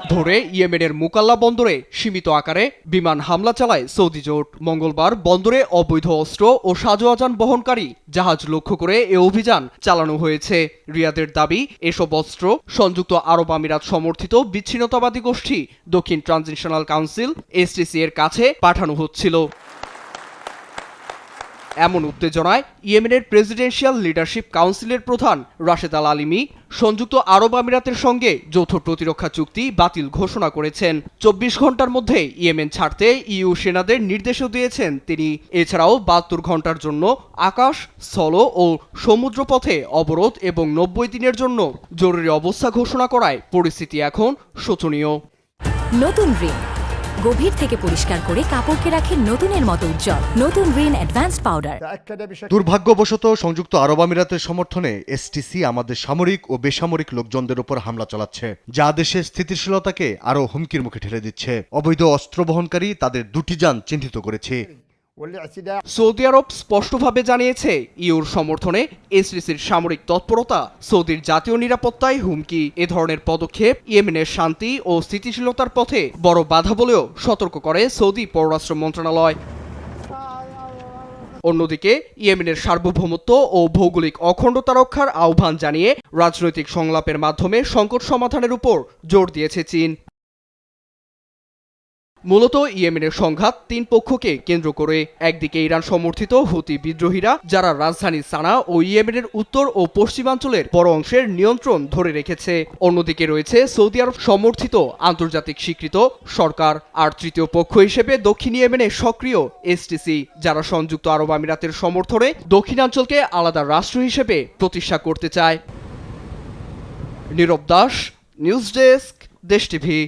ধরে ইয়েমেনের মুকাল্লা বন্দরে সীমিত আকারে বিমান হামলা চালায় সৌদি জোট। মঙ্গলবার বন্দরে অবৈধ অস্ত্র ও সাজোয়াজান বহনকারী জাহাজ লক্ষ্য করে এ অভিযান চালানো হয়েছে। রিয়াদের দাবি, এসব অস্ত্র সংযুক্ত আরব আমিরাত সমর্থিত বিচ্ছিন্নতাবাদী গোষ্ঠী দক্ষিণ ট্রানজিশনাল কাউন্সিল এসটিসি এর কাছে পাঠানো হচ্ছিল। এমন উত্তেজনায় ইয়েমেনের প্রেসিডেন্সিয়াল লিডারশিপ কাউন্সিলের প্রধান রাশেদ আল আলিমি সংযুক্ত আরব আমিরাতের সঙ্গে যৌথ প্রতিরক্ষা চুক্তি বাতিল ঘোষণা করেছেন। 24 ঘন্টার মধ্যে ইয়েমেন ছাড়তে ইইউ সেনাদের নির্দেশও দিয়েছেন তিনি। এছাড়াও 72 ঘন্টার জন্য আকাশ, স্থল ও সমুদ্রপথে অবরোধ এবং 90 দিনের জন্য জরুরি অবস্থা ঘোষণা করায় পরিস্থিতি এখন শোচনীয়। নতুন রিন গভীর থেকে পরিষ্কার করে কাপড়কে রাখে নতুনের মতো উজ্জ্বল। নতুন রিন অ্যাডভান্সড পাউডার। দুর্ভাগ্যবশত সংযুক্ত আরব আমিরাতের সমর্থনে এসটিসি আমাদের সামরিক ও বেসামরিক লোকজনদের উপর হামলা চালাচ্ছে, যা দেশের স্থিতিশীলতাকে আরও হুমকির মুখে ঠেলে দিচ্ছে। অবৈধ অস্ত্র বহনকারী তাদের 2টি যান চিহ্নিত করেছে। সৌদি আরব স্পষ্টভাবে জানিয়েছে, ইউর সমর্থনে এসটিসির সামরিক তৎপরতা সৌদির জাতীয় নিরাপত্তায় হুমকি। এ ধরনের পদক্ষেপ ইয়েমেনের শান্তি ও স্থিতিশীলতার পথে বড় বাধা বলেও সতর্ক করে সৌদি পররাষ্ট্র মন্ত্রণালয়। অন্যদিকে ইয়েমেনের সার্বভৌমত্ব ও ভৌগোলিক অখণ্ডতা রক্ষার আহ্বান জানিয়ে রাজনৈতিক সংলাপের মাধ্যমে সংকট সমাধানের উপর জোর দিয়েছে চীন। মূলত ইয়েমেনের সংঘাত 3 পক্ষকে কেন্দ্র করে। একদিকে ইরান সমর্থিত হুতি বিদ্রোহীরা, যারা রাজধানী সানা ও ইয়েমেনের উত্তর ও পশ্চিমাঞ্চলের বড় অংশের নিয়ন্ত্রণ ধরে রেখেছে। অন্যদিকে রয়েছে সৌদি আরব সমর্থিত আন্তর্জাতিক স্বীকৃত সরকার। আর তৃতীয় পক্ষ হিসেবে দক্ষিণ ইয়েমেনে সক্রিয় এসটিসি, যারা সংযুক্ত আরব আমিরাতের সমর্থনে দক্ষিণাঞ্চলকে আলাদা রাষ্ট্র হিসেবে প্রতিষ্ঠা করতে চায়। নীরব দাস, নিউজ ডেস্ক, দেশ টিভি।